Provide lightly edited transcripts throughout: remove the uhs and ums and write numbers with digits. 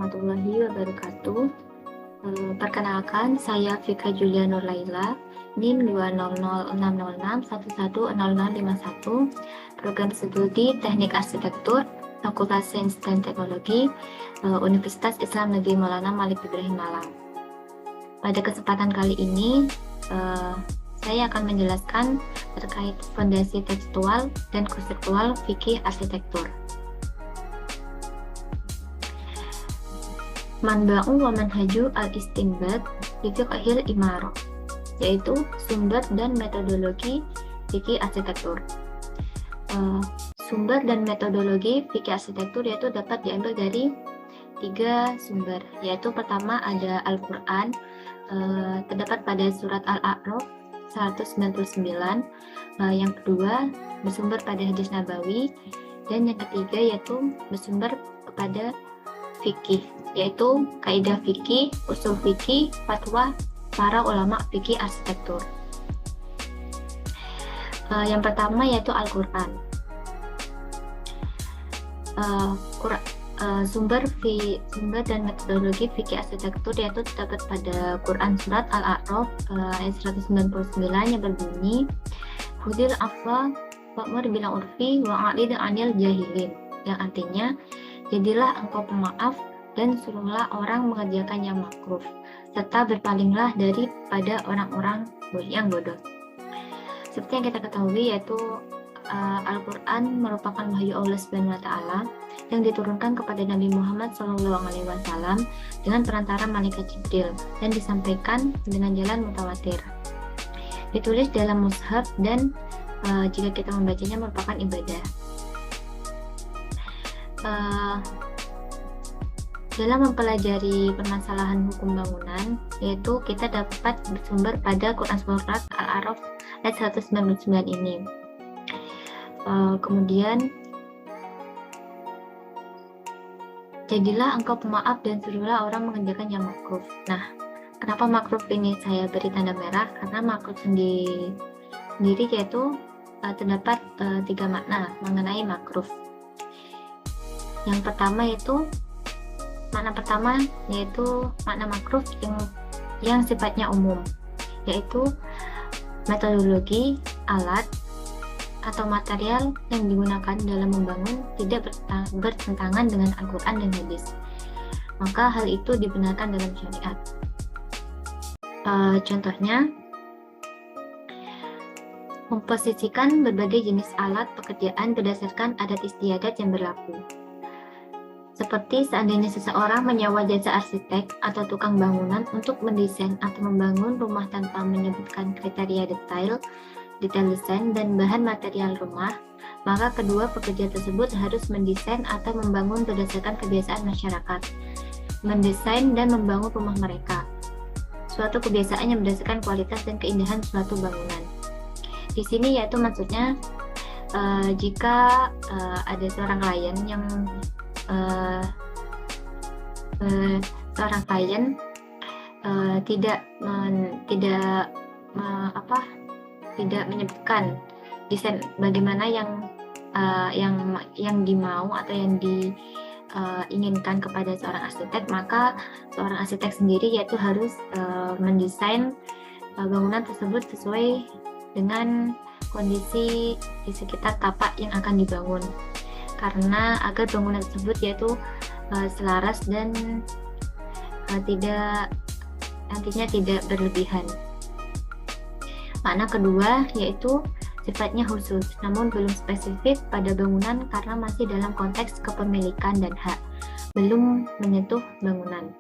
warahmatullahi wabarakatuh. Perkenalkan, saya Vika Julia Nurlaila, NIM 2006061100051, Program Studi Teknik Arsitektur, Fakultas Sains dan Teknologi, Universitas Islam Negeri Maulana Malik Ibrahim Malang. Pada kesempatan kali ini, saya akan menjelaskan terkait fondasi tekstual dan konseptual fikih arsitektur. Manba'u wa manhaju al-istinbat di fiqhil imarah, yaitu sumber dan metodologi fikih arsitektur. Sumber dan metodologi fikih arsitektur yaitu dapat diambil dari 3 sumber, yaitu pertama ada Al-Quran, terdapat pada surat Al-A'raf 199, yang kedua bersumber pada hadis nabawi, dan yang ketiga yaitu bersumber kepada fikih, yaitu kaidah fikih, usul fikih, fatwa para ulama fikih arsitektur. Yang pertama yaitu Al-Quran. Sumber dan metodologi fikih arsitektur yaitu terdapat pada Quran surat Al-A'raf ayat 199 yang berbunyi, Hudil afwa wa'mur bil urfi wa'alid 'anil jahilin, yang artinya jadilah engkau pemaaf dan suruhlah orang mengerjakan yang makruh, serta berpalinglah daripada orang-orang yang bodoh. Seperti yang kita ketahui, yaitu Al-Quran merupakan wahyu Allah Subhanahu wa Ta'ala yang diturunkan kepada Nabi Muhammad SAW dengan perantara malaikat Jibril dan disampaikan dengan jalan mutawatir. Ditulis dalam mushaf dan jika kita membacanya merupakan ibadah. Dalam mempelajari permasalahan hukum bangunan, yaitu kita dapat bersumber pada Quran surat Al-A'raf ayat 199 ini. Kemudian, jadilah engkau pemaaf dan suruhlah orang mengerjakan yang makruh. Nah, kenapa makruh ini saya beri tanda merah? Karena makruh sendiri yaitu terdapat 3 makna mengenai makruh. Yang pertama yaitu makna makruh yang sifatnya umum, yaitu metodologi, alat, atau material yang digunakan dalam membangun tidak bertentangan dengan Al-Quran dan hadis, maka hal itu dibenarkan dalam syariat. Contohnya, memposisikan berbagai jenis alat pekerjaan berdasarkan adat istiadat yang berlaku. Seperti seandainya seseorang menyewa jasa arsitek atau tukang bangunan untuk mendesain atau membangun rumah tanpa menyebutkan kriteria detail desain dan bahan material rumah, maka kedua pekerja tersebut harus mendesain atau membangun berdasarkan kebiasaan masyarakat, mendesain dan membangun rumah mereka, suatu kebiasaan yang berdasarkan kualitas dan keindahan suatu bangunan. Di sini yaitu maksudnya jika ada seorang klien yang tidak menyebutkan desain bagaimana yang dimau atau yang diinginkan kepada seorang arsitek, maka seorang arsitek sendiri yaitu harus mendesain bangunan tersebut sesuai dengan kondisi di sekitar tapak yang akan dibangun, karena agar bangunan tersebut yaitu selaras dan nantinya tidak berlebihan. Makna kedua yaitu sifatnya khusus, namun belum spesifik pada bangunan karena masih dalam konteks kepemilikan dan hak, belum menyentuh bangunan.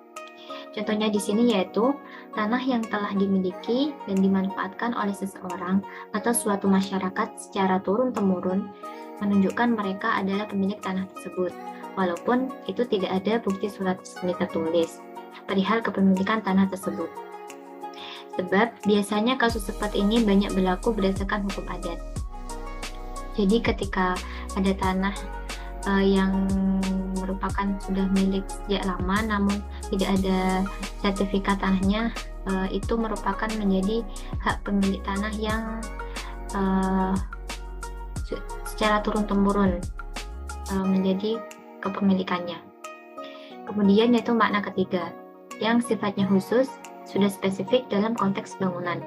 Contohnya di sini yaitu tanah yang telah dimiliki dan dimanfaatkan oleh seseorang atau suatu masyarakat secara turun-temurun menunjukkan mereka adalah pemilik tanah tersebut, walaupun itu tidak ada bukti surat resmi tertulis perihal kepemilikan tanah tersebut. Sebab biasanya kasus seperti ini banyak berlaku berdasarkan hukum adat. Jadi ketika ada tanah yang merupakan sudah milik sejak lama namun tidak ada sertifikat tanahnya, itu merupakan menjadi hak pemilik tanah yang secara turun-temurun menjadi kepemilikannya. Kemudian yaitu makna ketiga, yang sifatnya khusus, sudah spesifik dalam konteks bangunan.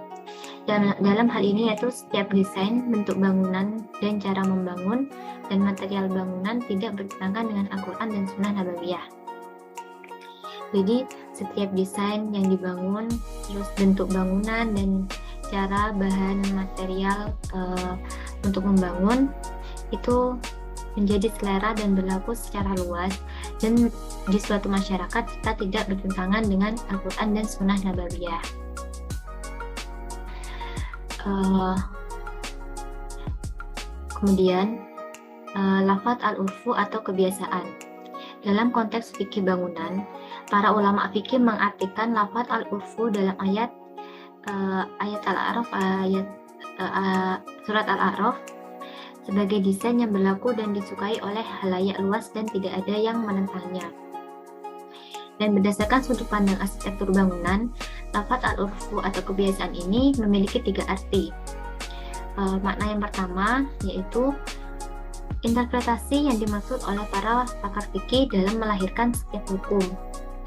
Dalam hal ini yaitu setiap desain, bentuk bangunan, dan cara membangun, dan material bangunan tidak bertentangan dengan Al-Quran dan Sunnah Nabawiyah. Jadi setiap desain yang dibangun, terus bentuk bangunan, dan cara bahan material untuk membangun itu menjadi selera dan berlaku secara luas, dan di suatu masyarakat kita tidak bertentangan dengan Al-Quran dan Sunnah Nabawiyah. Kemudian lafadz al-urfu atau kebiasaan. Dalam konteks fikih bangunan, para ulama fikih mengartikan lafadz al-urfu dalam ayat Al-A'raf, surat Al-A'raf sebagai desain yang berlaku dan disukai oleh khalayak luas dan tidak ada yang menentangnya. Dan berdasarkan sudut pandang arsitektur bangunan, lafadz al-urfu atau kebiasaan ini memiliki 3 arti. Makna yang pertama yaitu interpretasi yang dimaksud oleh para pakar fikih dalam melahirkan setiap hukum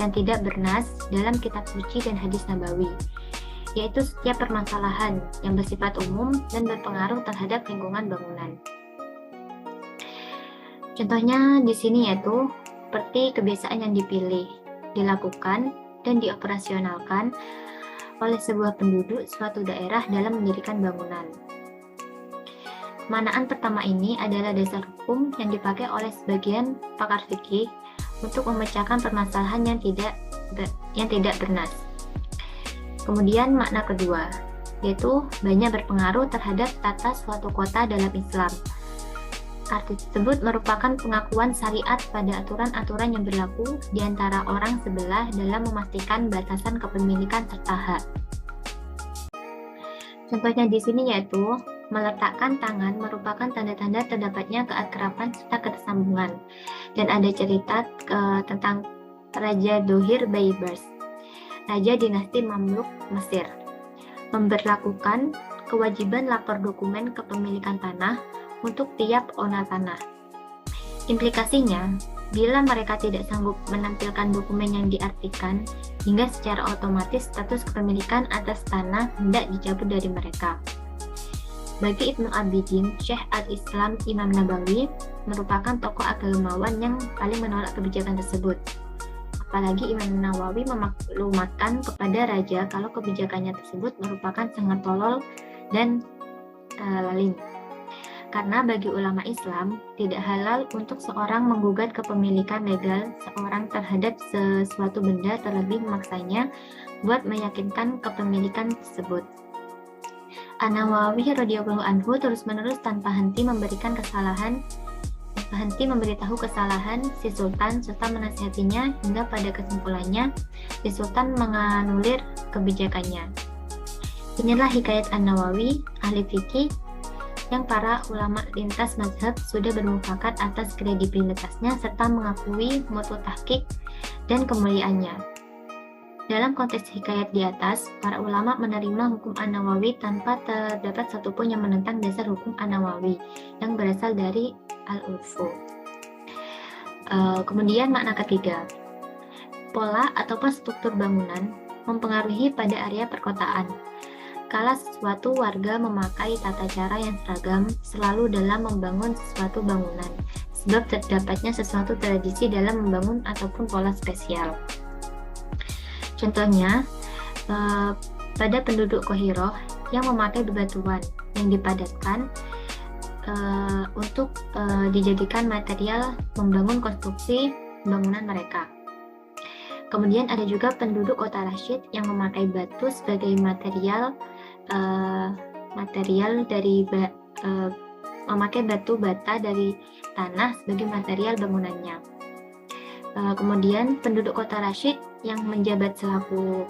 yang tidak bernas dalam kitab suci dan hadis nabawi, yaitu setiap permasalahan yang bersifat umum dan berpengaruh terhadap lingkungan bangunan. Contohnya di sini yaitu seperti kebiasaan yang dipilih, dilakukan, dan dioperasionalkan oleh sebuah penduduk suatu daerah dalam mendirikan bangunan. Kemanaan pertama ini adalah dasar hukum yang dipakai oleh sebagian pakar fikih untuk memecahkan permasalahan yang tidak bernas. Kemudian makna kedua, yaitu banyak berpengaruh terhadap tata suatu kota dalam Islam. Arti tersebut merupakan pengakuan syariat pada aturan-aturan yang berlaku di antara orang sebelah dalam memastikan batasan kepemilikan serta hak. Contohnya di sini yaitu meletakkan tangan merupakan tanda-tanda terdapatnya keakraban serta ketersambungan. Dan ada cerita tentang Raja Dohir Baybars, Raja dinasti Mamluk Mesir, memberlakukan kewajiban lapor dokumen kepemilikan tanah untuk tiap owner tanah. Implikasinya, bila mereka tidak sanggup menampilkan dokumen yang diartikan, hingga secara otomatis status kepemilikan atas tanah hendak dicabut dari mereka. Bagi Ibnu Abidin, Syekh al-Islam Imam Nabawi merupakan tokoh agamawan yang paling menolak kebijakan tersebut. Apalagi Imam Nawawi memaklumatkan kepada raja kalau kebijakannya tersebut merupakan sangat tolol dan lalim. Karena bagi ulama Islam, tidak halal untuk seorang menggugat kepemilikan legal seorang terhadap sesuatu benda terlebih memaksanya buat meyakinkan kepemilikan tersebut. An-Nawawi radhiyallahu anhu terus-menerus tanpa henti memberitahu kesalahan si Sultan serta menasihatinya hingga pada kesimpulannya si Sultan menganulir kebijakannya. Inilah hikayat An-Nawawi, ahli fikih yang para ulama lintas mazhab sudah bermufakat atas kredibilitasnya serta mengakui mutu tahqiq dan kemuliaannya. Dalam konteks hikayat di atas, para ulama menerima hukum An-Nawawi tanpa terdapat satupun yang menentang dasar hukum An-Nawawi yang berasal dari Al-Urfu. Kemudian makna ketiga, pola atau struktur bangunan mempengaruhi pada area perkotaan. Kala sesuatu warga memakai tata cara yang seragam selalu dalam membangun sesuatu bangunan, sebab terdapatnya sesuatu tradisi dalam membangun ataupun pola spesial. Contohnya, pada penduduk Qahiroh yang memakai bebatuan yang dipadatkan untuk dijadikan material membangun konstruksi bangunan mereka. Kemudian ada juga penduduk kota Rashid yang memakai batu sebagai material dari memakai batu bata dari tanah sebagai material bangunannya. Kemudian penduduk kota Rashid yang menjabat selaku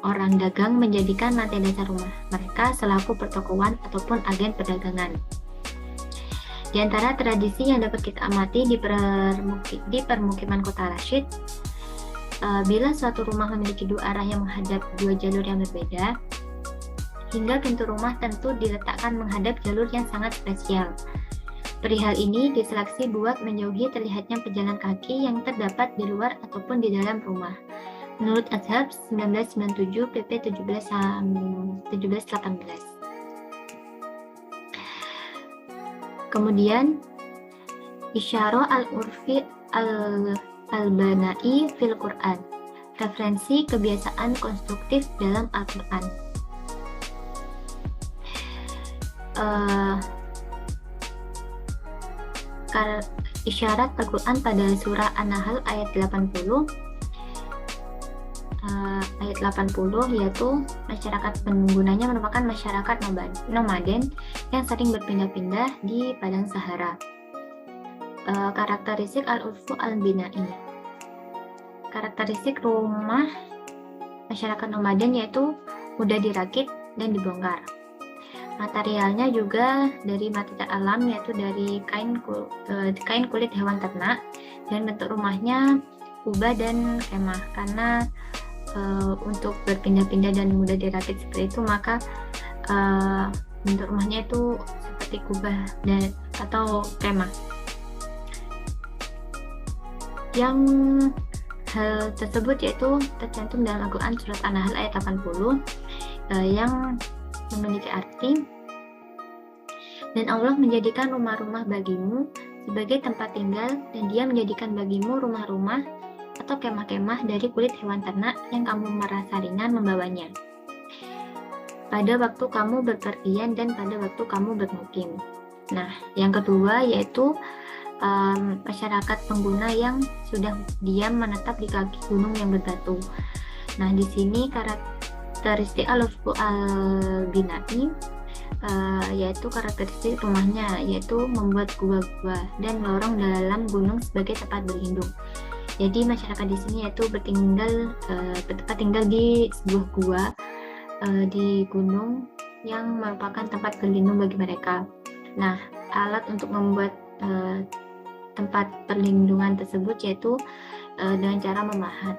orang dagang menjadikan lantai dasar rumah mereka selaku pertokoan ataupun agen perdagangan. Di antara tradisi yang dapat kita amati di permukiman kota Rashid, bila suatu rumah memiliki 2 arah yang menghadap 2 jalur yang berbeda, hingga pintu rumah tentu diletakkan menghadap jalur yang sangat spesial. Perihal ini diseleksi buat menjauhi terlihatnya pejalan kaki yang terdapat di luar ataupun di dalam rumah. Menurut Azhar 1997 PP 1718. Kemudian Isyarah al-Urfi al-Banai fil Quran. Referensi kebiasaan konstruktif dalam Al-Quran. Isyarat Al-Quran pada surah An-Nahl ayat 80. Ayat 80 yaitu masyarakat penggunanya merupakan masyarakat nomaden yang sering berpindah-pindah di padang Sahara. Karakteristik al-urfu al-binai. Karakteristik rumah masyarakat nomaden yaitu mudah dirakit dan dibongkar. Materialnya juga dari material alam yaitu dari kain kulit hewan ternak, dan bentuk rumahnya kubah dan kemah. Karena untuk berpindah-pindah dan mudah dirakit seperti itu, maka bentuk rumahnya itu seperti kubah dan atau kemah. Yang hal tersebut yaitu tercantum dalam Al-Quran surat An-Nahl ayat 80 yang memiliki arti, dan Allah menjadikan rumah-rumah bagimu sebagai tempat tinggal, dan Dia menjadikan bagimu rumah-rumah atau kemah-kemah dari kulit hewan ternak yang kamu merasa ringan membawanya pada waktu kamu berpergian dan pada waktu kamu bermukim. Nah, yang kedua yaitu masyarakat pengguna yang sudah diam menetap di kaki gunung yang berbatu. Nah, di sini karakteristik al-urfu al-binai yaitu karakteristik rumahnya yaitu membuat gua-gua dan lorong dalam gunung sebagai tempat berlindung. Jadi masyarakat di sini yaitu bertempat tinggal di sebuah gua di gunung yang merupakan tempat berlindung bagi mereka. Nah, alat untuk membuat tempat perlindungan tersebut yaitu dengan cara memahat.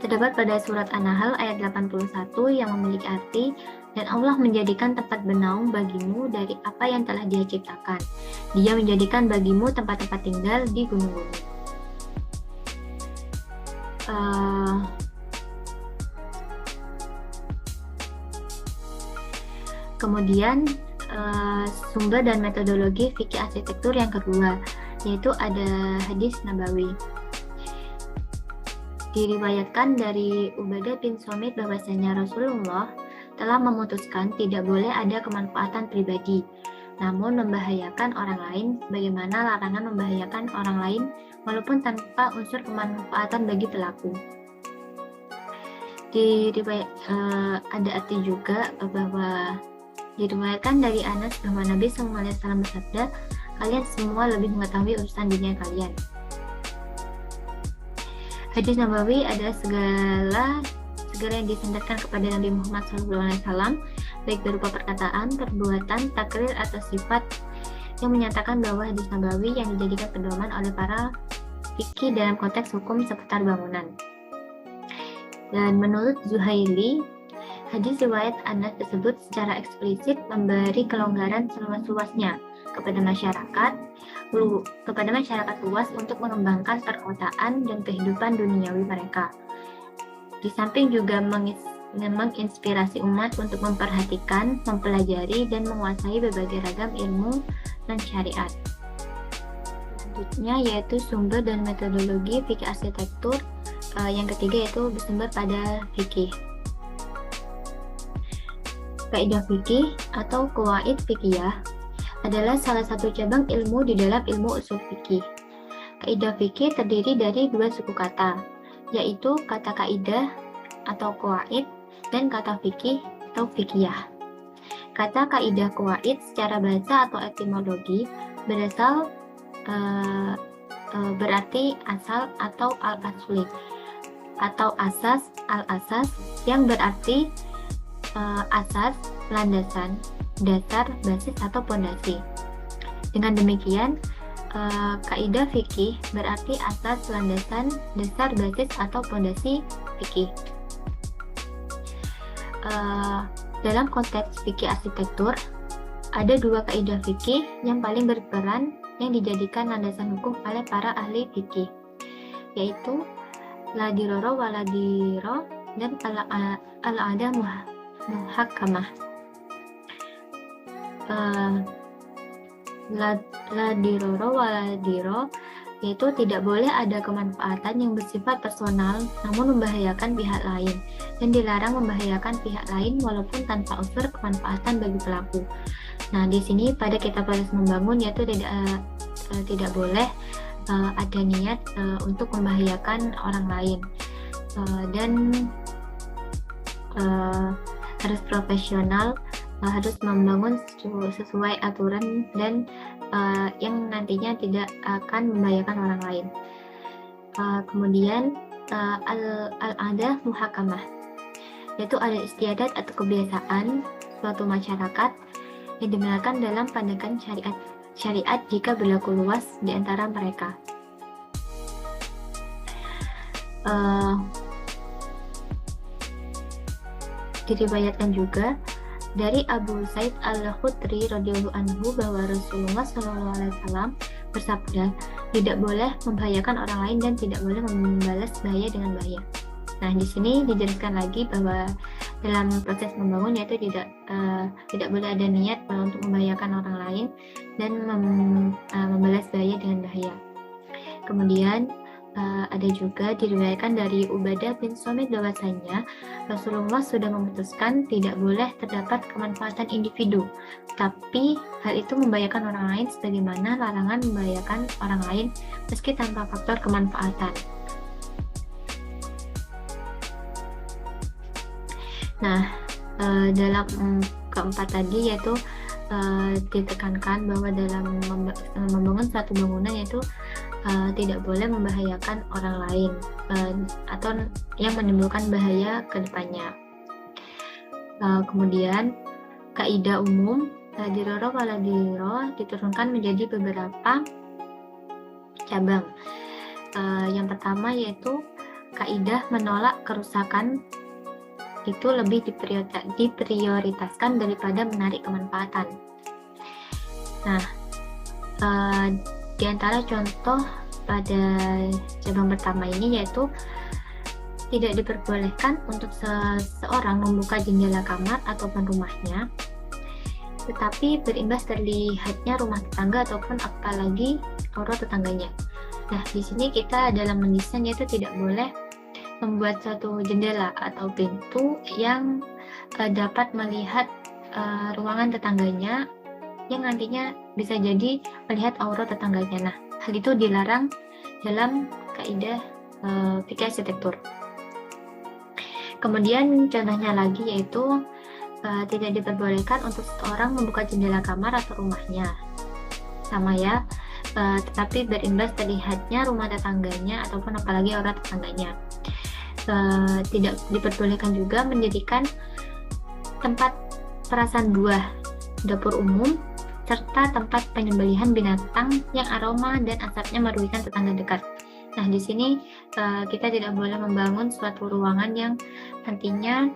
Terdapat pada surat An-Nahl ayat 81 yang memiliki arti, dan Allah menjadikan tempat bernaung bagimu dari apa yang telah Dia ciptakan. Dia menjadikan bagimu tempat-tempat tinggal di gunung-gunung. Kemudian sumber dan metodologi fikih arsitektur yang kedua yaitu ada hadis Nabawi. Diriwayatkan dari Ubadah bin Somit bahwasanya Rasulullah telah memutuskan tidak boleh ada kemanfaatan pribadi, namun membahayakan orang lain, bagaimana larangan membahayakan orang lain walaupun tanpa unsur kemanfaatan bagi pelaku. Ada arti juga bahwa diriwayatkan dari Anas bahwa Nabi SAW bersabda, kalian semua lebih mengetahui urusan dunia kalian. Hadis Nabawi adalah segala yang disandarkan kepada Nabi Muhammad SAW, baik berupa perkataan, perbuatan, takrir atau sifat, yang menyatakan bahwa hadis Nabawi yang dijadikan pedoman oleh para fikih dalam konteks hukum seputar bangunan. Dan menurut Zuhaili, hadis riwayat Anas tersebut secara eksplisit memberi kelonggaran seluas-luasnya kepada masyarakat luas untuk mengembangkan perkotaan dan kehidupan duniawi mereka. Di samping juga menginspirasi umat untuk memperhatikan, mempelajari, dan menguasai berbagai ragam ilmu dan syariat. Selanjutnya yaitu sumber dan metodologi fikih arsitektur. Yang ketiga yaitu bersumber pada fikih. Kaidah fikih atau qawaid fikiyah adalah salah satu cabang ilmu di dalam ilmu usul fikih. Kaidah fikih terdiri dari dua suku kata, yaitu kata kaidah atau qawaid dan kata fikih atau fikiyah. Kata kaidah qawaid secara bahasa atau etimologi berasal berarti asal atau al-asli atau asas, al-asas yang berarti asas, landasan, dasar, basis atau pondasi. Dengan demikian, kaidah fikih berarti asas, landasan, dasar, basis atau pondasi fikih. Dalam konteks fikih arsitektur, Ada dua kaidah fikih yang paling berperan yang dijadikan landasan hukum oleh para ahli fikih, yaitu la diroro wa la diro dan al-adah muhakkamah. La diroro wa la diro yaitu tidak boleh ada kemanfaatan yang bersifat personal namun membahayakan pihak lain, dan dilarang membahayakan pihak lain walaupun tanpa unsur kemanfaatan bagi pelaku. Nah, di sini pada kitab balas membangun yaitu tidak boleh ada niat untuk membahayakan orang lain, dan harus profesional, harus membangun sesuai aturan dan yang nantinya tidak akan membahayakan orang lain. Kemudian al-adah muhakkamah, yaitu ada istiadat atau kebiasaan suatu masyarakat yang dibenarkan dalam pandangan syariat jika berlaku luas di antara mereka. Diriwayatkan juga dari Abu Sa'id Al-Khudri radhiyallahu anhu bahwa Rasulullah SAW bersabda, tidak boleh membahayakan orang lain dan tidak boleh membalas bahaya dengan bahaya. Nah, di sini dijelaskan lagi bahwa dalam proses membangun yaitu tidak boleh ada niat untuk membahayakan orang lain dan membalas bahaya dengan bahaya. Kemudian ada juga diriwayatkan dari Ubadah bin Somit bahwasanya Rasulullah sudah memutuskan tidak boleh terdapat kemanfaatan individu, tapi hal itu membahayakan orang lain sebagaimana larangan membahayakan orang lain meski tanpa faktor kemanfaatan. Nah, dalam keempat tadi yaitu ditekankan bahwa dalam membangun suatu bangunan yaitu tidak boleh membahayakan orang lain atau yang menimbulkan bahaya ke depannya. Kemudian kaidah umum la diroro wa la diro diturunkan menjadi beberapa cabang. Yang pertama yaitu kaidah menolak kerusakan itu lebih diprioritaskan daripada menarik kemanfaatan. Nah, di antara contoh pada cabang pertama ini yaitu tidak diperbolehkan untuk seseorang membuka jendela kamar ataupun rumahnya, tetapi berimbas terlihatnya rumah tetangga ataupun apalagi aurat tetangganya. Nah, di sini kita dalam mendesain yaitu tidak boleh membuat suatu jendela atau pintu yang dapat melihat ruangan tetangganya yang nantinya bisa jadi melihat aurat tetangganya. Nah, hal itu dilarang dalam kaidah fikih arsitektur. Kemudian contohnya lagi yaitu tidak diperbolehkan untuk seseorang membuka jendela kamar atau rumahnya, sama ya, tetapi berimbas terlihatnya rumah tetangganya ataupun apalagi aurat tetangganya. Tidak diperbolehkan juga mendirikan tempat perasan buah, dapur umum, serta tempat penyembelihan binatang yang aroma dan asapnya merugikan tetangga dekat. Nah, di sini kita tidak boleh membangun suatu ruangan yang nantinya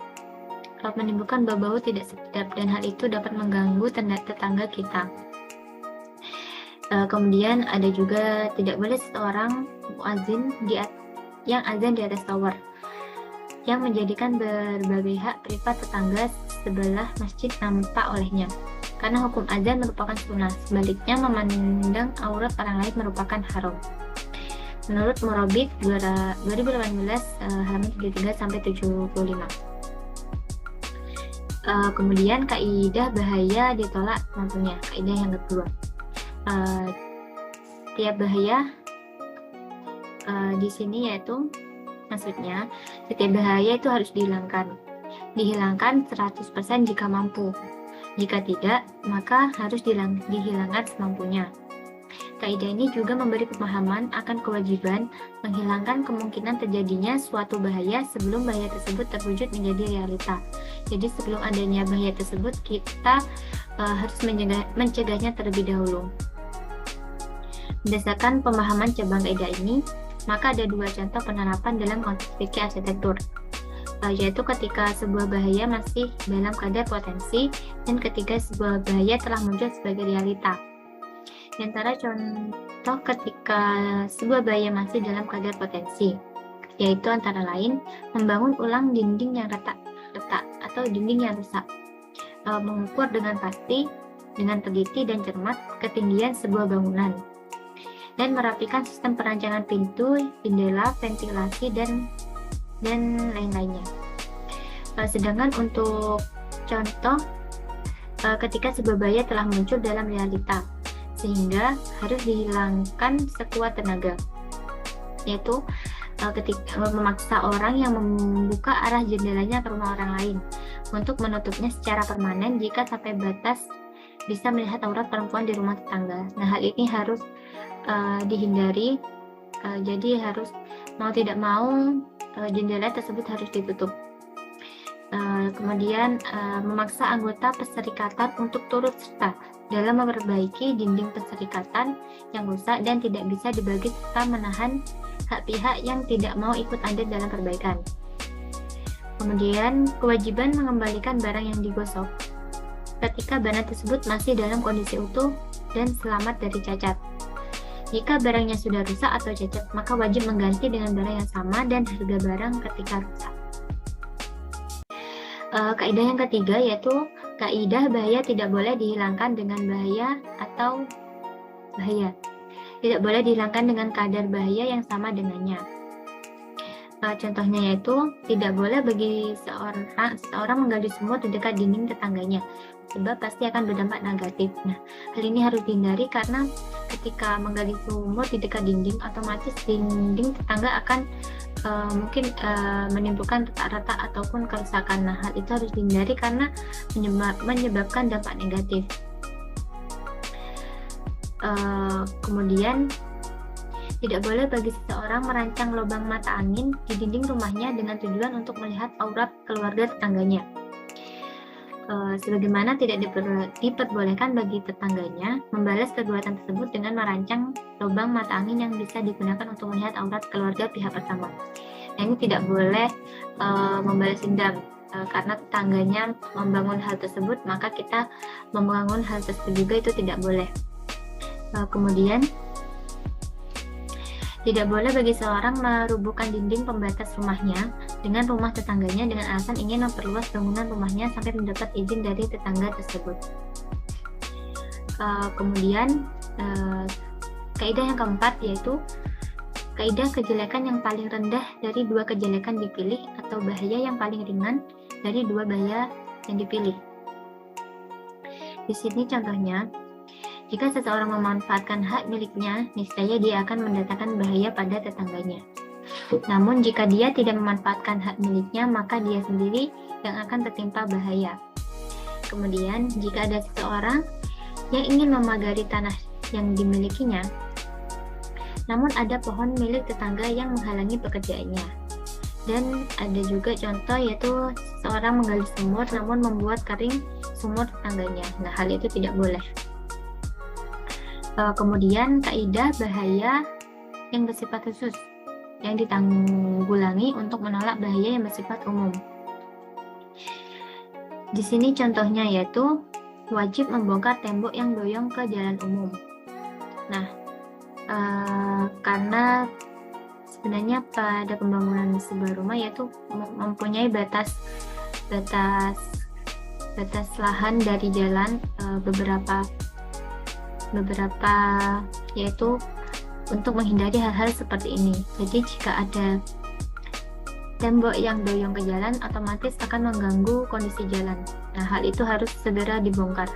menimbulkan bau-bau tidak sedap dan hal itu dapat mengganggu tetangga kita. Kemudian ada juga tidak boleh seorang muazin yang azan di atas tower yang menjadikan berbagai hak privat tetangga sebelah masjid nampak olehnya, karena hukum azan merupakan sunnah, sebaliknya memandang aurat orang lain merupakan haram. Menurut Murabit 2018 halaman 33-75. Kemudian kaidah bahaya ditolak mampunya, kaidah yang kedua. Setiap bahaya di sini yaitu maksudnya setiap bahaya itu harus dihilangkan 100% jika mampu. Jika tidak, maka harus dihilangkan semampunya. Kaidah ini juga memberi pemahaman akan kewajiban menghilangkan kemungkinan terjadinya suatu bahaya sebelum bahaya tersebut terwujud menjadi realita. Jadi sebelum adanya bahaya tersebut, kita harus mencegahnya terlebih dahulu. Berdasarkan pemahaman cabang kaidah ini, maka ada dua contoh penerapan dalam konteks fikih arsitektur. yaitu ketika sebuah bahaya masih dalam kadar potensi dan ketika sebuah bahaya telah muncul sebagai realita. Di antara contoh ketika sebuah bahaya masih dalam kadar potensi, yaitu antara lain membangun ulang dinding yang retak atau dinding yang rusak, mengukur dengan pasti, dengan teliti dan cermat ketinggian sebuah bangunan, dan merapikan sistem perancangan pintu, jendela, ventilasi, dan lain-lainnya. Sedangkan untuk contoh ketika sebuah bahaya telah muncul dalam realita sehingga harus dihilangkan sekuat tenaga, yaitu ketika memaksa orang yang membuka arah jendelanya ke rumah orang lain untuk menutupnya secara permanen jika sampai batas bisa melihat aurat perempuan di rumah tetangga. Nah, hal ini harus dihindari, jadi harus mau tidak mau jendela tersebut harus ditutup. Kemudian memaksa anggota perserikatan untuk turut serta dalam memperbaiki dinding perserikatan yang rusak dan tidak bisa dibagi serta menahan hak pihak yang tidak mau ikut andil dalam perbaikan. Kemudian kewajiban mengembalikan barang yang digosok ketika barang tersebut masih dalam kondisi utuh dan selamat dari cacat. Jika barangnya sudah rusak atau cacat, maka wajib mengganti dengan barang yang sama dan harga barang ketika rusak. Kaidah yang ketiga yaitu kaidah bahaya tidak boleh dihilangkan dengan bahaya atau bahaya. Tidak boleh dihilangkan dengan kadar bahaya yang sama dengannya. Contohnya yaitu tidak boleh bagi seorang menggali sumur di dekat dinding tetangganya, sebab pasti akan berdampak negatif. Nah, hal ini harus dihindari karena ketika menggali sumur di dekat dinding, otomatis dinding tetangga akan mungkin menimbulkan retak-retak ataupun kerusakan. Nah, hal itu harus dihindari karena menyebabkan dampak negatif. Kemudian tidak boleh bagi seseorang merancang lubang mata angin di dinding rumahnya dengan tujuan untuk melihat aurat keluarga tetangganya. Sebagaimana tidak diperbolehkan bagi tetangganya membalas perbuatan tersebut dengan merancang lubang mata angin yang bisa digunakan untuk melihat aurat keluarga pihak pertama. Nah, ini tidak boleh membalas dendam karena tetangganya membangun hal tersebut, maka kita membangun hal tersebut juga, itu tidak boleh. Kemudian tidak boleh bagi seorang merubuhkan dinding pembatas rumahnya dengan rumah tetangganya dengan alasan ingin memperluas bangunan rumahnya sampai mendapat izin dari tetangga tersebut. Kemudian kaidah yang keempat yaitu kaidah kejelekan yang paling rendah dari dua kejelekan dipilih atau bahaya yang paling ringan dari dua bahaya yang dipilih. Di sini contohnya, jika seseorang memanfaatkan hak miliknya, niscaya dia akan mendatangkan bahaya pada tetangganya. Namun jika dia tidak memanfaatkan hak miliknya, maka dia sendiri yang akan tertimpa bahaya. Kemudian, jika ada seseorang yang ingin memagari tanah yang dimilikinya, namun ada pohon milik tetangga yang menghalangi pekerjaannya. Dan ada juga contoh yaitu seseorang menggali sumur namun membuat kering sumur tetangganya. Nah, hal itu tidak boleh. Kemudian kaidah bahaya yang bersifat khusus yang ditanggulangi untuk menolak bahaya yang bersifat umum. Di sini contohnya yaitu wajib membongkar tembok yang doyong ke jalan umum. Nah, karena sebenarnya pada pembangunan sebuah rumah yaitu mempunyai batas lahan dari jalan beberapa yaitu untuk menghindari hal-hal seperti ini. Jadi jika ada tembok yang doyong ke jalan, otomatis akan mengganggu kondisi jalan. Nah, hal itu harus segera dibongkar.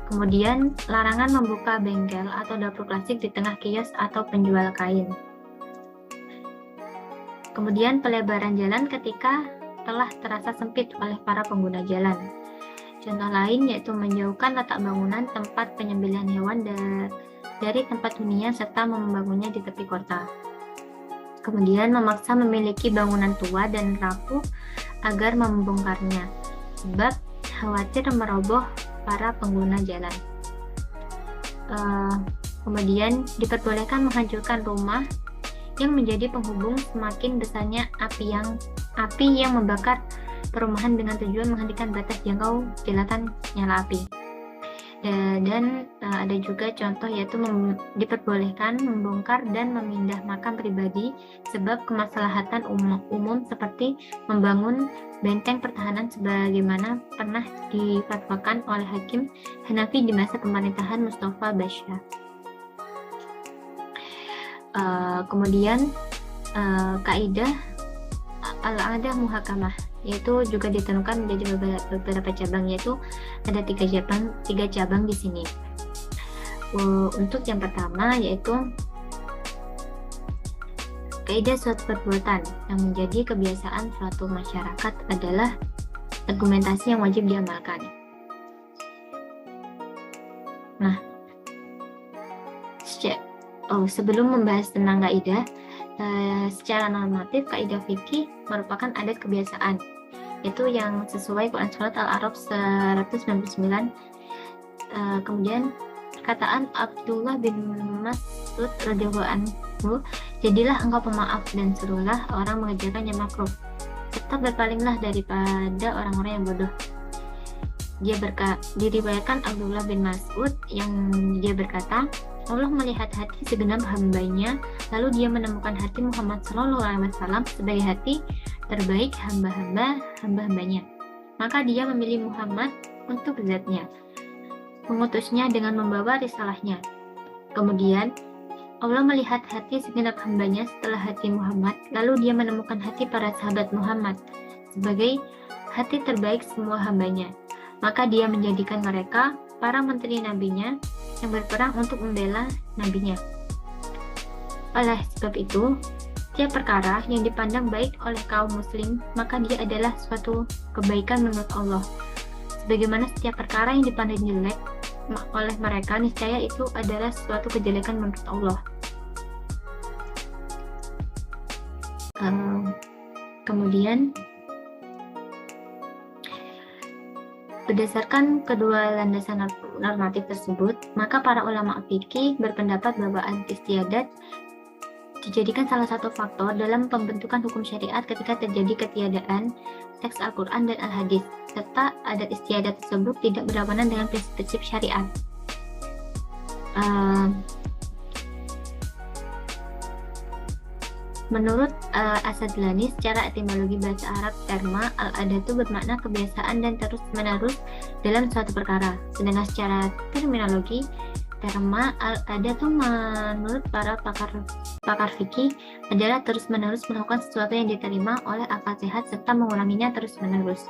Kemudian larangan membuka bengkel atau dapur plastik di tengah kios atau penjual kain. Kemudian pelebaran jalan ketika telah terasa sempit oleh para pengguna jalan. Contoh lain yaitu menjauhkan letak bangunan tempat penyembelihan hewan dari tempat hunian serta membangunnya di tepi kota. Kemudian memaksa memiliki bangunan tua dan rapuh agar membongkarnya, sebab khawatir meroboh para pengguna jalan. Kemudian diperbolehkan menghancurkan rumah yang menjadi penghubung semakin besarnya api yang api yang membakar perumahan dengan tujuan menghentikan batas jangkau kilatan nyala api. Dan ada juga contoh yaitu diperbolehkan membongkar dan memindah makam pribadi sebab kemaslahatan umum seperti membangun benteng pertahanan sebagaimana pernah difatwakan oleh Hakim Hanafi di masa pemerintahan Mustafa Basya. Kemudian kaidah al-adah muhakamah, yaitu juga ditentukan menjadi beberapa cabang, yaitu ada tiga cabang di sini. Untuk yang pertama yaitu kaidah suatu perbuatan yang menjadi kebiasaan suatu masyarakat adalah argumentasi yang wajib diamalkan. Nah, sebelum membahas tentang kaidah, secara normatif kaidah fikih merupakan adat kebiasaan, itu yang sesuai Quran Surat Al-A'raf 199. Kemudian perkataan Abdullah bin Mas'ud radhiyallahu anhu, jadilah engkau pemaaf dan suruhlah orang mengerjakan yang makruh, serta berpalinglah daripada orang-orang yang bodoh. Diriwayatkan Abdullah bin Mas'ud yang dia berkata, Allah melihat hati segenap hambanya, lalu dia menemukan hati Muhammad SAW sebagai hati terbaik hamba-hambanya. Maka dia memilih Muhammad untuk zatnya, mengutusnya dengan membawa risalahnya. Kemudian Allah melihat hati segenap hambanya setelah hati Muhammad, lalu dia menemukan hati para sahabat Muhammad sebagai hati terbaik semua hambanya. Maka dia menjadikan mereka para menteri nabinya yang berperang untuk membela nabinya. Oleh sebab itu, tiap perkara yang dipandang baik oleh kaum muslim, maka dia adalah suatu kebaikan menurut Allah. Sebagaimana setiap perkara yang dipandang jelek oleh mereka, niscaya itu adalah suatu kejelekan menurut Allah. Kemudian berdasarkan kedua landasan normatif tersebut, maka para ulama fikih berpendapat bahwa adat istiadat dijadikan salah satu faktor dalam pembentukan hukum syariat ketika terjadi ketiadaan teks Al-Quran dan Al-Hadis, serta adat istiadat tersebut tidak berlawanan dengan prinsip-prinsip syariat. Menurut Asadlani, secara etimologi bahasa Arab, terma al-adatu bermakna kebiasaan dan terus-menerus dalam suatu perkara. Sedangkan secara terminologi, terma al-adatu menurut para pakar fikih adalah terus-menerus melakukan sesuatu yang diterima oleh akal sehat serta mengulanginya terus-menerus.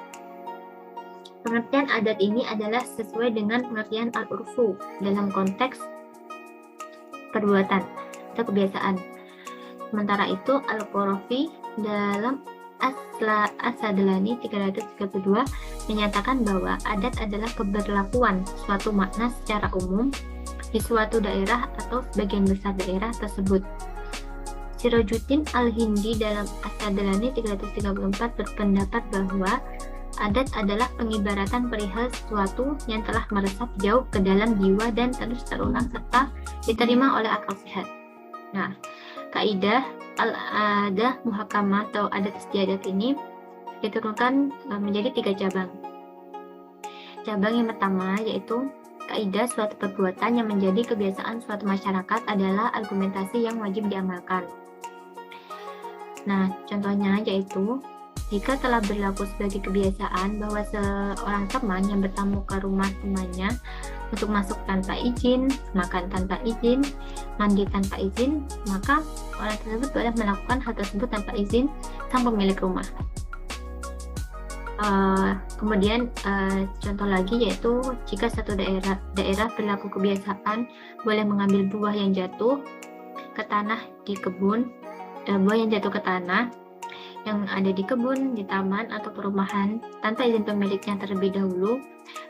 Pengertian adat ini adalah sesuai dengan pengertian al-urfu dalam konteks perbuatan atau kebiasaan. Sementara itu, Al-Qarafi dalam Asadlani 332 menyatakan bahwa adat adalah keberlakuan suatu makna secara umum di suatu daerah atau sebagian besar daerah tersebut. Sirajuddin Al-Hindi dalam Asadlani 334 berpendapat bahwa adat adalah pengibaratan perihal sesuatu yang telah meresap jauh ke dalam jiwa dan terus terulang serta diterima oleh akal sehat. Nah, kaidah al-adah muhakamah atau adat istiadat ini diturunkan menjadi 3 cabang. Cabang yang pertama yaitu kaidah suatu perbuatan yang menjadi kebiasaan suatu masyarakat adalah argumentasi yang wajib diamalkan. Nah, contohnya yaitu jika telah berlaku sebagai kebiasaan bahwa seorang teman yang bertamu ke rumah temannya untuk masuk tanpa izin, makan tanpa izin, mandi tanpa izin, maka orang tersebut boleh melakukan hal tersebut tanpa izin sang pemilik rumah. Kemudian contoh lagi yaitu jika satu daerah berlaku kebiasaan boleh mengambil buah yang jatuh ke tanah di kebun, buah yang jatuh ke tanah yang ada di kebun, di taman, atau perumahan tanpa izin pemiliknya terlebih dahulu,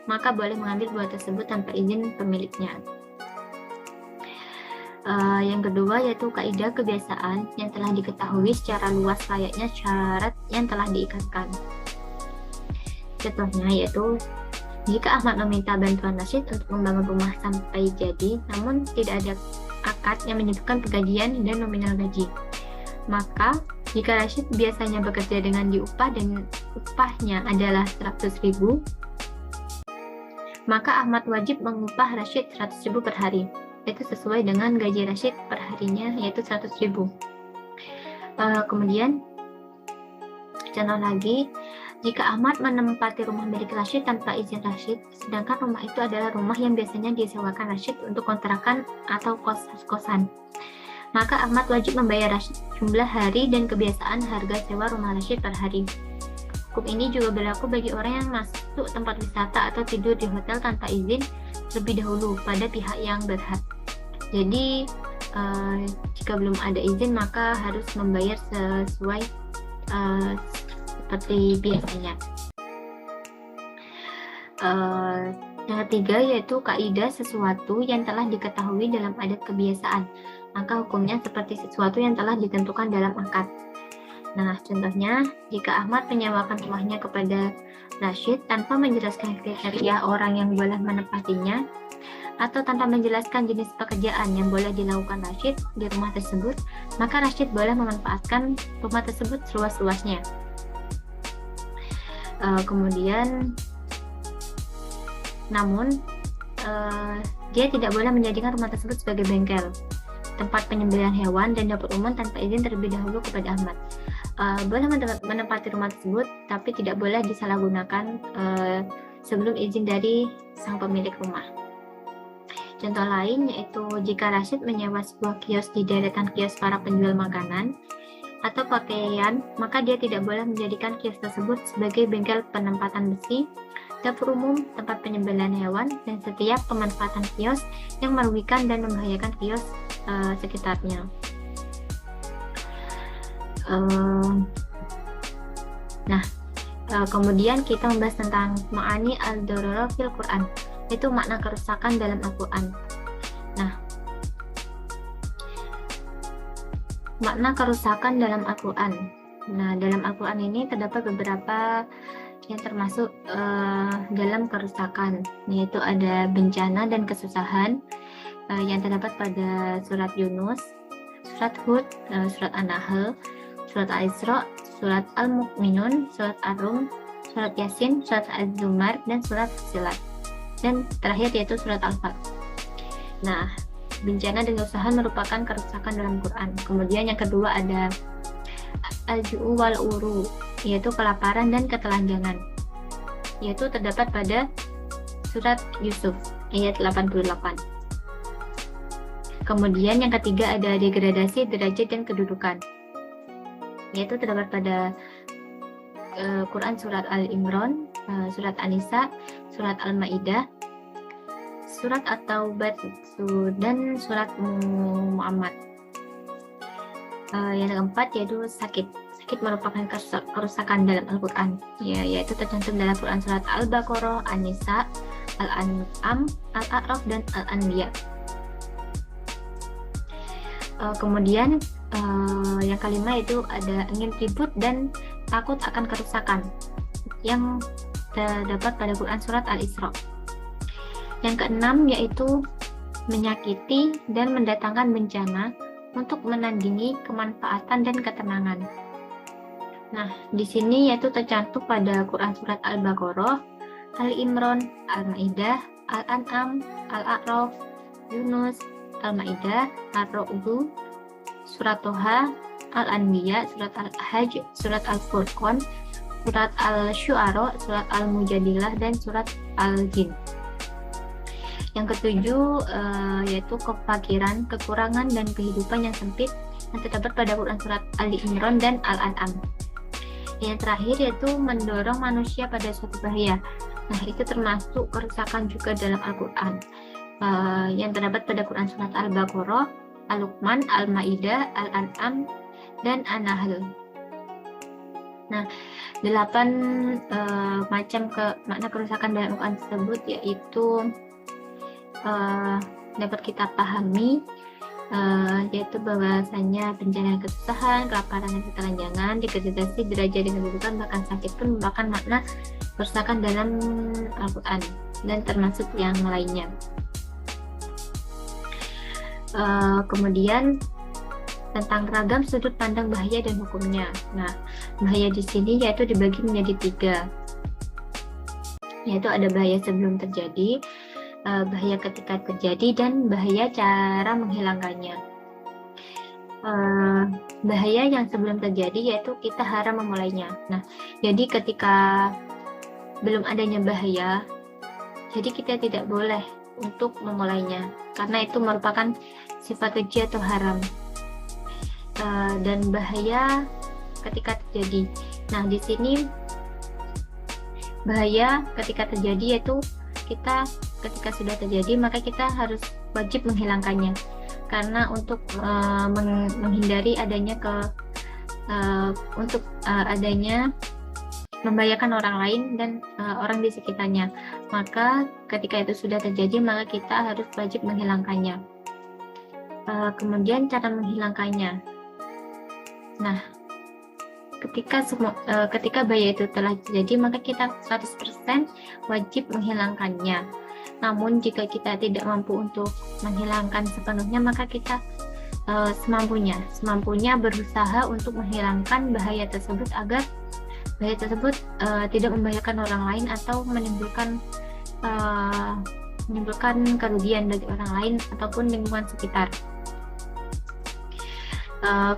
maka boleh mengambil buah tersebut tanpa izin pemiliknya. Yang kedua yaitu kaidah kebiasaan yang telah diketahui secara luas layaknya syarat yang telah diikatkan. Contohnya yaitu jika Ahmad meminta bantuan Rashid untuk membangun rumah sampai jadi, namun tidak ada akad yang menyebutkan pegajian dan nominal gaji, maka Jika Rashid biasanya bekerja dengan diupah dan upahnya adalah 100.000, maka Ahmad wajib mengupah Rashid 100.000 per hari. Itu sesuai dengan gaji Rashid per harinya, yaitu 100.000. Kemudian contoh lagi, jika Ahmad menempati rumah milik Rashid tanpa izin Rashid, sedangkan rumah itu adalah rumah yang biasanya disewakan Rashid untuk kontrakan atau kos-kosan, maka Ahmad wajib membayar Rashid jumlah hari dan kebiasaan harga sewa rumah Rashid per hari. Hukum ini juga berlaku bagi orang yang masuk tempat wisata atau tidur di hotel tanpa izin terlebih dahulu pada pihak yang berhak. Jadi, jika belum ada izin maka harus membayar sesuai seperti biasanya. Yang ketiga yaitu kaidah sesuatu yang telah diketahui dalam adat kebiasaan, maka hukumnya seperti sesuatu yang telah ditentukan dalam akad. Nah, contohnya, jika Ahmad menyewakan rumahnya kepada Rashid tanpa menjelaskan kriteria orang yang boleh menempatinya, atau tanpa menjelaskan jenis pekerjaan yang boleh dilakukan Rashid di rumah tersebut, maka Rashid boleh memanfaatkan rumah tersebut seluas-luasnya. Namun dia tidak boleh menjadikan rumah tersebut sebagai bengkel, tempat penyembelihan hewan, dan dapur umum tanpa izin terlebih dahulu kepada Ahmad. Boleh menempati rumah tersebut, tapi tidak boleh disalahgunakan sebelum izin dari sang pemilik rumah. Contoh lain yaitu jika Rashid menyewa sebuah kios di deretan kios para penjual makanan atau pakaian, maka dia tidak boleh menjadikan kios tersebut sebagai bengkel penempatan besi, dapur umum, tempat penyembelihan hewan, dan setiap pemanfaatan kios yang merugikan dan membahayakan kios sekitarnya. Kemudian kita membahas tentang ma'ani al-darara fil Quran, itu makna kerusakan dalam Al-Quran. Makna kerusakan dalam Al-Quran. Dalam Al-Quran ini terdapat beberapa yang termasuk dalam kerusakan, yaitu ada bencana dan kesusahan yang terdapat pada surat Yunus, surat Hud, surat An-Nahl, surat Al-Isra, surat Al-Mu'minun, surat Ar-Rum, surat Yasin, surat Az-Zumar, dan surat Fussilat. Dan terakhir yaitu surat Al-Fat. Bencana dan kesusahan merupakan kerusakan dalam Quran. Kemudian yang kedua ada al-ju'u wal uru, yaitu kelaparan dan ketelanjangan, yaitu terdapat pada surat Yusuf ayat 88. Kemudian yang ketiga ada degradasi derajat dan kedudukan, yaitu terdapat pada Quran surat Al-Imran, surat An-Nisa, surat Al-Maidah, surat At-Taubah, dan surat Muhammad. Yang keempat yaitu sakit. Sakit merupakan kerusakan dalam Al-Quran, yaitu tercantum dalam Quran surat Al-Baqarah, An-Nisa, Al-An'am, Al-A'raf, dan Al-Anbiya. Kemudian yang kelima itu ada ingin ribut dan takut akan kerusakan, yang terdapat pada Quran surat Al-Isra. Yang keenam yaitu menyakiti dan mendatangkan bencana untuk menandingi kemanfaatan dan ketenangan. Di sini yaitu tercantum pada Quran surat Al-Baqarah, Al-Imran, Al-Maidah, Al-An'am, Al-A'raf, Yunus, Al-Maidah, Ar-Ra'd, surat Toha, Al-Anbiya, surat Al-Hajj, surat Al-Furqan, surat Al-Syu'ara, surat Al-Mujadilah, dan surat Al-Jin. Yang ketujuh yaitu kefakiran, kekurangan, dan kehidupan yang sempit yang terdapat pada Quran surat Ali Imran dan Al-An'am. Yang terakhir yaitu mendorong manusia pada suatu bahaya. Itu termasuk kerusakan juga dalam Al-Quran, yang terdapat pada Quran surat Al-Baqarah, Al-Luqman, Al-Maidah, Al-An'am, dan An-Nahl. 8 macam makna kerusakan dalam Al-Quran tersebut yaitu dapat kita pahami, yaitu bahwasanya bencana dan kesusahan, kelaparan dan ketelanjangan, degradasi derajat dan kedudukan, bahkan sakit pun merupakan makna kerusakan dalam Al-Quran, dan termasuk yang lainnya. Kemudian tentang ragam sudut pandang bahaya dan hukumnya. Nah, bahaya di sini yaitu dibagi menjadi 3, yaitu ada bahaya sebelum terjadi, bahaya ketika terjadi, dan bahaya cara menghilangkannya. Bahaya yang sebelum terjadi yaitu kita haram memulainya. Nah, jadi ketika belum adanya bahaya, jadi kita tidak boleh untuk memulainya, karena itu merupakan sifat keji atau haram. Dan bahaya ketika terjadi. Nah, di sini bahaya ketika terjadi yaitu kita ketika sudah terjadi maka kita harus wajib menghilangkannya, karena untuk menghindari adanya adanya membahayakan orang lain dan orang di sekitarnya. Maka ketika itu sudah terjadi maka kita harus wajib menghilangkannya. Kemudian cara menghilangkannya. Nah, ketika bahaya itu telah terjadi maka kita 100% wajib menghilangkannya. Namun jika kita tidak mampu untuk menghilangkan sepenuhnya maka kita semampunya berusaha untuk menghilangkan bahaya tersebut agar bahaya tersebut tidak membahayakan orang lain atau menimbulkan kerugian bagi orang lain ataupun lingkungan sekitar.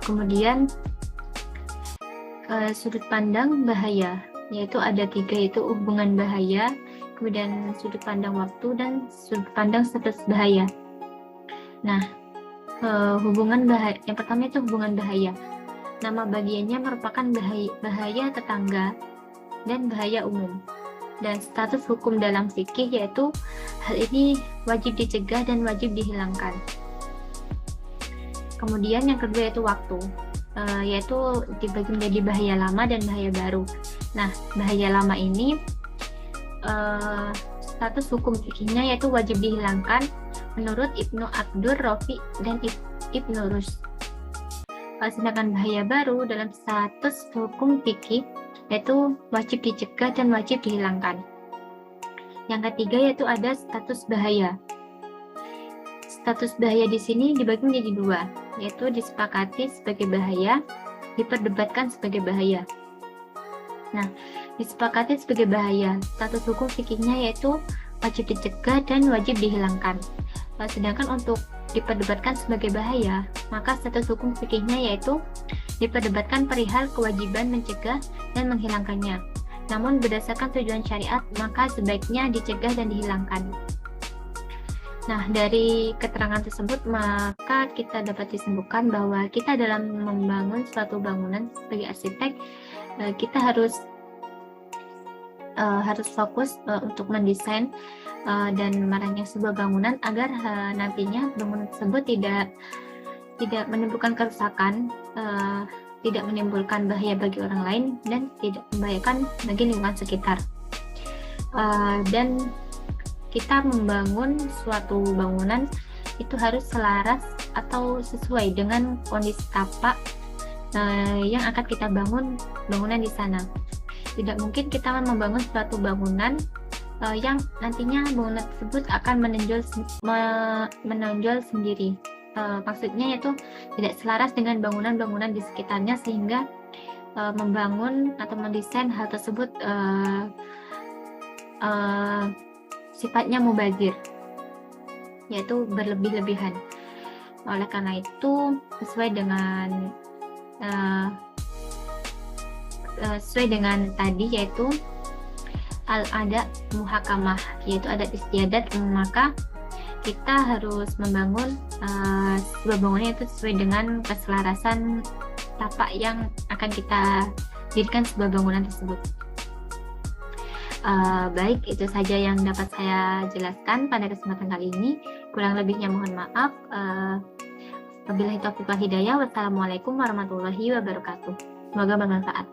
Kemudian sudut pandang bahaya, yaitu ada 3, yaitu hubungan bahaya, kemudian sudut pandang waktu, dan sudut pandang status bahaya. Nah, hubungan bahaya, yang pertama itu hubungan bahaya. Nama bagiannya merupakan bahaya tetangga dan bahaya umum. Dan status hukum dalam fikih yaitu hal ini wajib dicegah dan wajib dihilangkan. Kemudian yang kedua yaitu waktu, yaitu dibagi menjadi bahaya lama dan bahaya baru. Nah, bahaya lama ini status hukum fikihnya yaitu wajib dihilangkan menurut Ibnu Abdur Rafi dan Ibnu Rushd. Sedangkan bahaya baru dalam status hukum fikih yaitu wajib dicegah dan wajib dihilangkan. Yang ketiga yaitu ada status bahaya. Status bahaya di sini dibagi menjadi 2, yaitu disepakati sebagai bahaya, diperdebatkan sebagai bahaya. Nah, disepakati sebagai bahaya, status hukum fikihnya yaitu wajib dicegah dan wajib dihilangkan. Sedangkan untuk diperdebatkan sebagai bahaya, maka status hukum fikihnya yaitu diperdebatkan perihal kewajiban mencegah dan menghilangkannya. Namun berdasarkan tujuan syariat, maka sebaiknya dicegah dan dihilangkan. Nah, dari keterangan tersebut maka kita dapat disimpulkan bahwa kita dalam membangun suatu bangunan sebagai arsitek, kita harus fokus untuk mendesain dan merancang sebuah bangunan agar nantinya bangunan tersebut tidak menimbulkan kerusakan, tidak menimbulkan bahaya bagi orang lain, dan tidak membahayakan bagi lingkungan sekitar. Dan kita membangun suatu bangunan itu harus selaras atau sesuai dengan kondisi tapak yang akan kita bangun bangunan di sana. Tidak mungkin kita membangun suatu bangunan yang nantinya bangunan tersebut akan menonjol sendiri. Maksudnya yaitu tidak selaras dengan bangunan-bangunan di sekitarnya, sehingga membangun atau mendesain hal tersebut sifatnya mubazir, yaitu berlebih-lebihan. Oleh karena itu sesuai dengan tadi yaitu al-ada muhakamah, yaitu adat istiadat, maka kita harus membangun sebuah bangunan itu sesuai dengan keselarasan tapak yang akan kita dirikan sebuah bangunan tersebut. Baik, itu saja yang dapat saya jelaskan pada kesempatan kali ini. Kurang lebihnya mohon maaf. Wabillahi taufiq wal hidayah. Wassalamualaikum warahmatullahi wabarakatuh. Semoga bermanfaat.